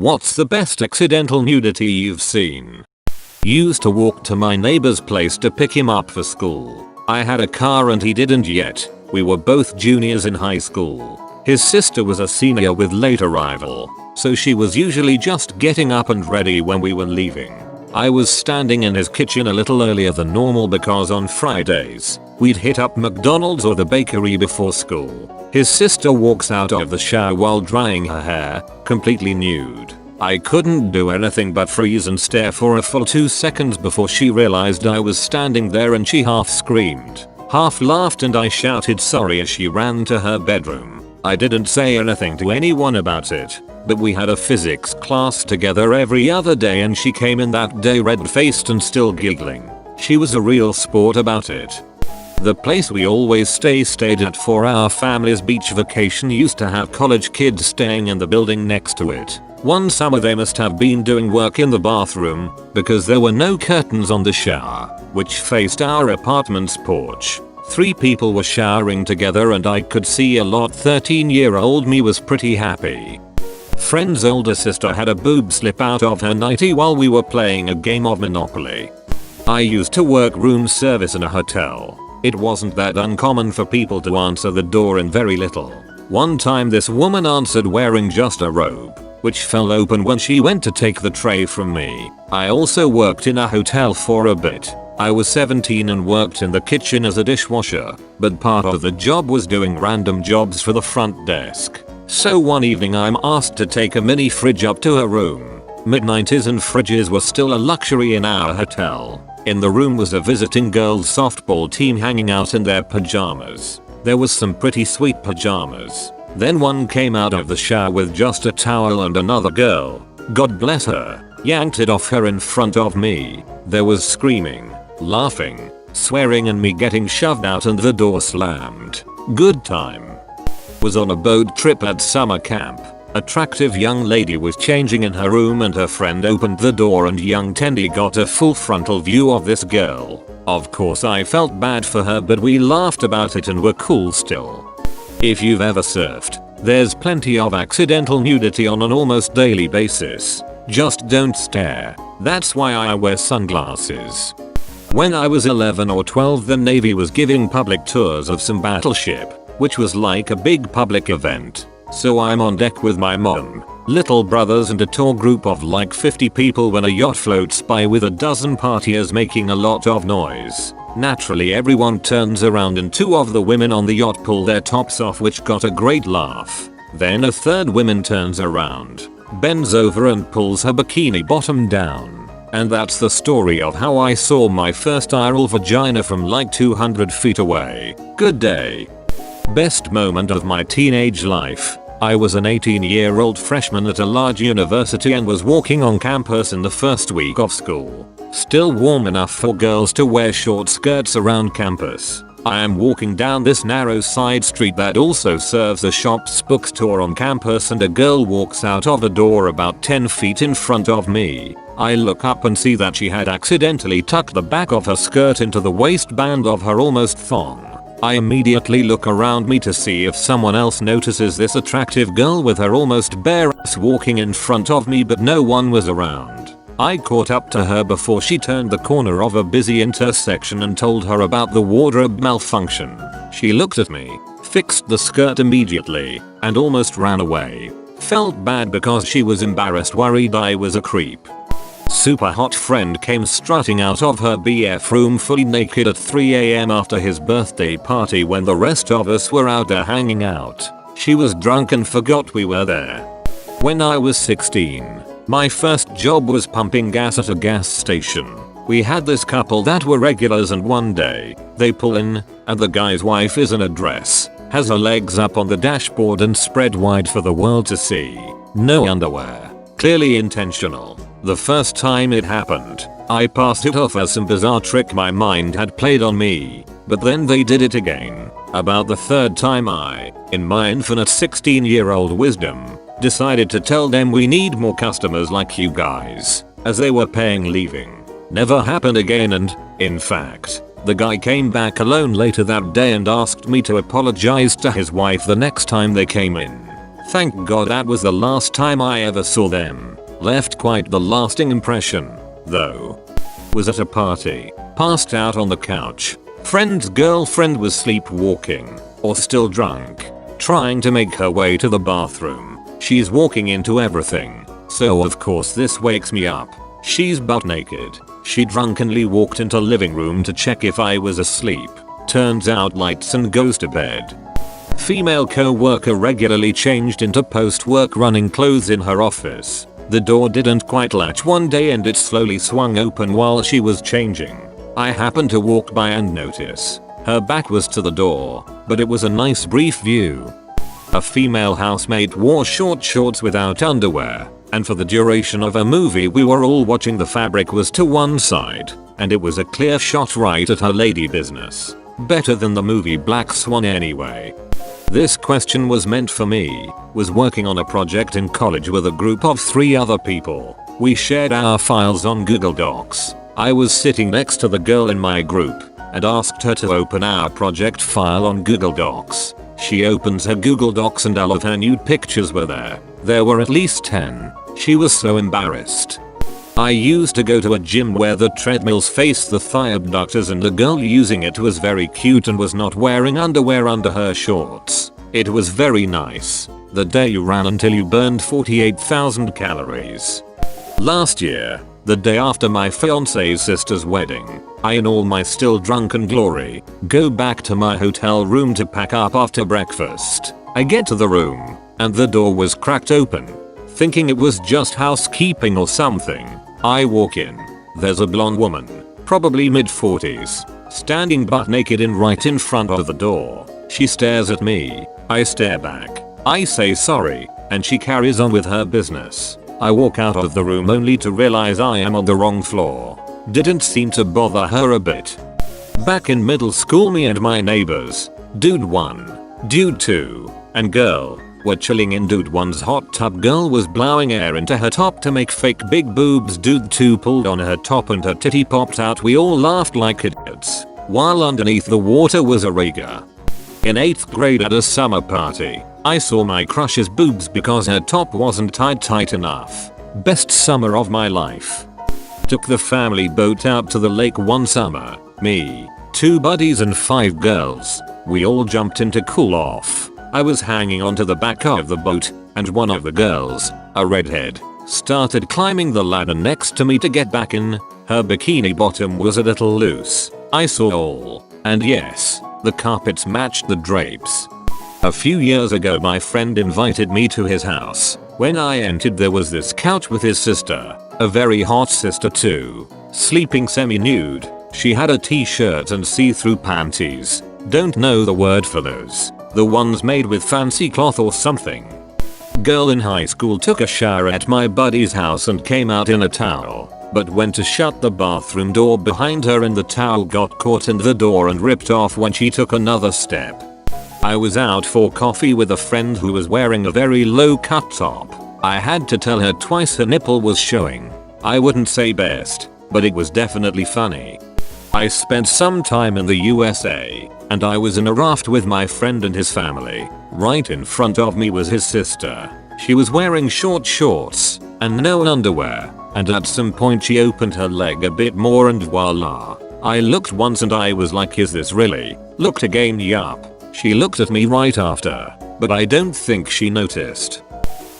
What's the best accidental nudity you've seen? Used to walk to my neighbor's place to pick him up for school. I had a car and he didn't yet. We were both juniors in high school. His sister was a senior with late arrival, so she was usually just getting up and ready when we were leaving. I was standing in his kitchen a little earlier than normal because on Fridays, we'd hit up McDonald's or the bakery before school. His sister walks out of the shower while drying her hair, completely nude. I couldn't do anything but freeze and stare for a full 2 seconds before she realized I was standing there, and she half screamed, half laughed, and I shouted sorry as she ran to her bedroom. I didn't say anything to anyone about it, but we had a physics class together every other day and she came in that day red-faced and still giggling. She was a real sport about it. The place we always stayed at for our family's beach vacation used to have college kids staying in the building next to it. One summer they must have been doing work in the bathroom because there were no curtains on the shower, which faced our apartment's porch. 3 people were showering together and I could see a lot. 13-year-old me was pretty happy. Friend's older sister had a boob slip out of her nightie while we were playing a game of Monopoly. I used to work room service in a hotel. It wasn't that uncommon for people to answer the door in very little. One time this woman answered wearing just a robe, which fell open when she went to take the tray from me. I also worked in a hotel for a bit. I was 17 and worked in the kitchen as a dishwasher, but part of the job was doing random jobs for the front desk. So one evening I'm asked to take a mini fridge up to her room. Mid-90s and fridges were still a luxury in our hotel. In the room was a visiting girls softball team hanging out in their pajamas. There was some pretty sweet pajamas. Then one came out of the shower with just a towel and another girl, God bless her, yanked it off her in front of me. There was screaming, laughing, swearing, and me getting shoved out and the door slammed. Good time. Was on a boat trip at summer camp. Attractive young lady was changing in her room and her friend opened the door and young Tendy got a full frontal view of this girl. Of course I felt bad for her, but we laughed about it and were cool still. If you've ever surfed, there's plenty of accidental nudity on an almost daily basis. Just don't stare. That's why I wear sunglasses. When I was 11 or 12, the Navy was giving public tours of some battleship, which was like a big public event. So I'm on deck with my mom, little brothers and a tour group of like 50 people when a yacht floats by with a dozen partiers making a lot of noise. Naturally everyone turns around and 2 of the women on the yacht pull their tops off, which got a great laugh. Then a third woman turns around, bends over and pulls her bikini bottom down. And that's the story of how I saw my first oral vagina from like 200 feet away. Good day. Best moment of my teenage life. I was an 18-year-old freshman at a large university and was walking on campus in the first week of school. Still warm enough for girls to wear short skirts around campus. I am walking down this narrow side street that also serves a shop's bookstore on campus, and a girl walks out of the door about 10 feet in front of me. I look up and see that she had accidentally tucked the back of her skirt into the waistband of her almost thong. I immediately look around me to see if someone else notices this attractive girl with her almost bare ass walking in front of me, but no one was around. I caught up to her before she turned the corner of a busy intersection and told her about the wardrobe malfunction. She looked at me, fixed the skirt immediately, and almost ran away. Felt bad because she was embarrassed, worried I was a creep. Super hot friend came strutting out of her BF room fully naked at 3 AM after his birthday party when the rest of us were out there hanging out. She was drunk and forgot we were there. When I was 16, my first job was pumping gas at a gas station. We had this couple that were regulars, and one day, they pull in, and the guy's wife is in a dress, has her legs up on the dashboard and spread wide for the world to see. No underwear. Clearly intentional. The first time it happened, I passed it off as some bizarre trick my mind had played on me, but then they did it again. About the third time I, in my infinite 16-year-old wisdom, decided to tell them we need more customers like you guys, as they were paying leaving. Never happened again, and, in fact, the guy came back alone later that day and asked me to apologize to his wife the next time they came in. Thank God that was the last time I ever saw them. Left quite the lasting impression, though. Was at a party, passed out on the couch. Friend's girlfriend was sleepwalking, or still drunk, trying to make her way to the bathroom. She's walking into everything, so of course this wakes me up. She's butt naked. She drunkenly walked into living room to check if I was asleep. Turns out lights and goes to bed. Female co-worker regularly changed into post-work running clothes in her office. The door didn't quite latch one day and it slowly swung open while she was changing. I happened to walk by and notice. Her back was to the door, but it was a nice brief view. A female housemate wore short shorts without underwear, and for the duration of a movie we were all watching, the fabric was to one side, and it was a clear shot right at her lady business. Better than the movie Black Swan anyway. This question was meant for me. Was working on a project in college with a group of 3 other people. We shared our files on Google Docs. I was sitting next to the girl in my group and asked her to open our project file on Google Docs. She opens her Google Docs and all of her nude pictures were there. There were at least 10. She was so embarrassed. I used to go to a gym where the treadmills faced the thigh abductors and the girl using it was very cute and was not wearing underwear under her shorts. It was very nice. The day you ran until you burned 48,000 calories. Last year, the day after my fiance's sister's wedding, I in all my still drunken glory, go back to my hotel room to pack up after breakfast. I get to the room, and the door was cracked open. Thinking it was just housekeeping or something, I walk in. There's a blonde woman, probably mid-40s, standing butt naked right in front of the door. She stares at me. I stare back. I say sorry, and she carries on with her business. I walk out of the room only to realize I am on the wrong floor. Didn't seem to bother her a bit. Back in middle school, me and my neighbors, Dude 1, Dude 2, and Girl, were chilling in Dude 1's hot tub. Girl was blowing air into her top to make fake big boobs. Dude 2 pulled on her top and her titty popped out. We all laughed like idiots, while underneath the water was a rigger. In 8th grade at a summer party, I saw my crush's boobs because her top wasn't tied tight enough. Best summer of my life. Took the family boat out to the lake one summer. Me, 2 buddies and 5 girls. We all jumped in to cool off. I was hanging onto the back of the boat, and one of the girls, a redhead, started climbing the ladder next to me to get back in. Her bikini bottom was a little loose. I saw all. And yes, the carpets matched the drapes. A few years ago my friend invited me to his house. When I entered there was this couch with his sister, a very hot sister too, sleeping semi-nude. She had a t-shirt and see-through panties. Don't know the word for those. The ones made with fancy cloth or something. Girl in high school took a shower at my buddy's house and came out in a towel, but went to shut the bathroom door behind her and the towel got caught in the door and ripped off when she took another step. I was out for coffee with a friend who was wearing a very low cut top. I had to tell her twice her nipple was showing. I wouldn't say best, but it was definitely funny. I spent some time in the USA, and I was in a raft with my friend and his family. Right in front of me was his sister. She was wearing short shorts and no underwear, and at some point she opened her leg a bit more and voila. I looked once and I was like, is this really? Looked again, yup. She looked at me right after, but I don't think she noticed.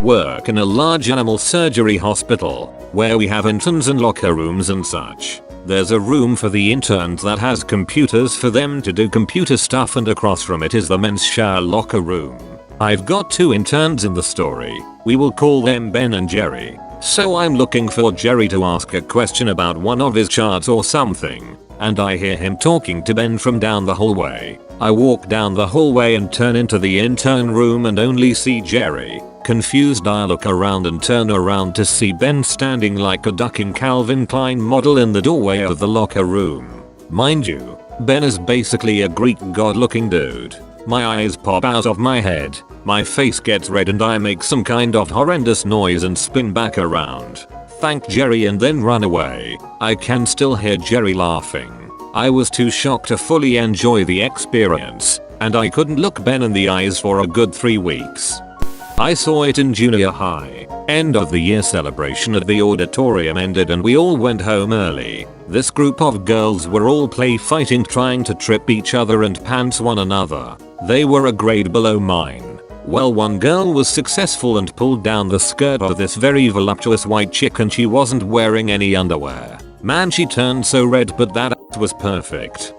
Work in a large animal surgery hospital, where we have interns and locker rooms and such. There's a room for the interns that has computers for them to do computer stuff, and across from it is the men's shower locker room. I've got 2 interns in the story. We will call them Ben and Jerry. So I'm looking for Jerry to ask a question about one of his charts or something, and I hear him talking to Ben from down the hallway. I walk down the hallway and turn into the intern room and only see Jerry. Confused, I look around and turn around to see Ben standing like a ducking Calvin Klein model in the doorway of the locker room. Mind you, Ben is basically a Greek god looking dude. My eyes pop out of my head, my face gets red and I make some kind of horrendous noise and spin back around. Thank Jerry and then run away. I can still hear Jerry laughing. I was too shocked to fully enjoy the experience, and I couldn't look Ben in the eyes for a good 3 weeks. I saw it in junior high. End of the year celebration at the auditorium ended and we all went home early. This group of girls were all play fighting, trying to trip each other and pants one another. They were a grade below mine. Well, one girl was successful and pulled down the skirt of this very voluptuous white chick and she wasn't wearing any underwear. Man, she turned so red, but that was perfect.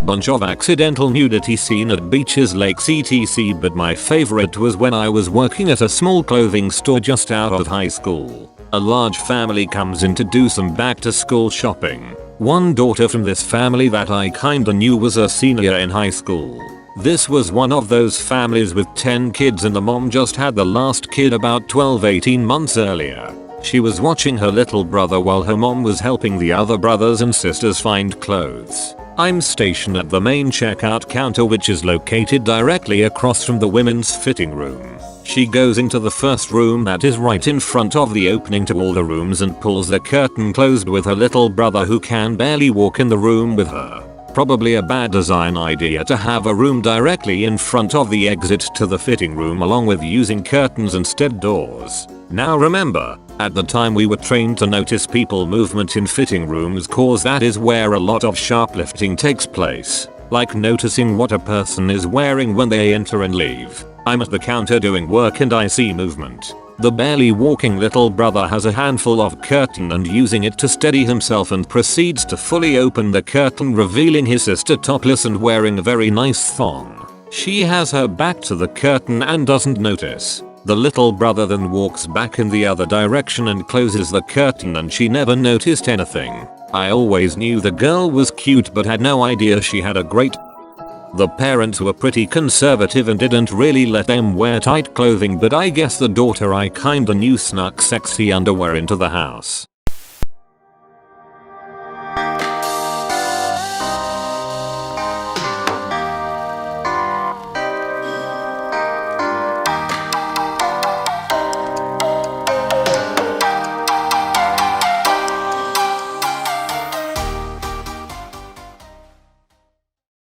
Bunch of accidental nudity seen at beaches, lakes, etc, but my favorite was when I was working at a small clothing store just out of high school. A large family comes in to do some back to school shopping. One daughter from this family that I kinda knew was a senior in high school. This was one of those families with 10 kids and the mom just had the last kid about 12-18 months earlier. She was watching her little brother while her mom was helping the other brothers and sisters find clothes. I'm stationed at the main checkout counter, which is located directly across from the women's fitting room. She goes into the first room that is right in front of the opening to all the rooms and pulls the curtain closed with her little brother who can barely walk in the room with her. Probably a bad design idea to have a room directly in front of the exit to the fitting room along with using curtains instead doors. Now remember, at the time we were trained to notice people movement in fitting rooms cause that is where a lot of shoplifting takes place. Like noticing what a person is wearing when they enter and leave. I'm at the counter doing work and I see movement. The barely walking little brother has a handful of curtain and using it to steady himself and proceeds to fully open the curtain, revealing his sister topless and wearing a very nice thong. She has her back to the curtain and doesn't notice. The little brother then walks back in the other direction and closes the curtain and she never noticed anything. I always knew the girl was cute but had no idea she had a great. The parents were pretty conservative and didn't really let them wear tight clothing, but I guess the daughter I kinda knew snuck sexy underwear into the house.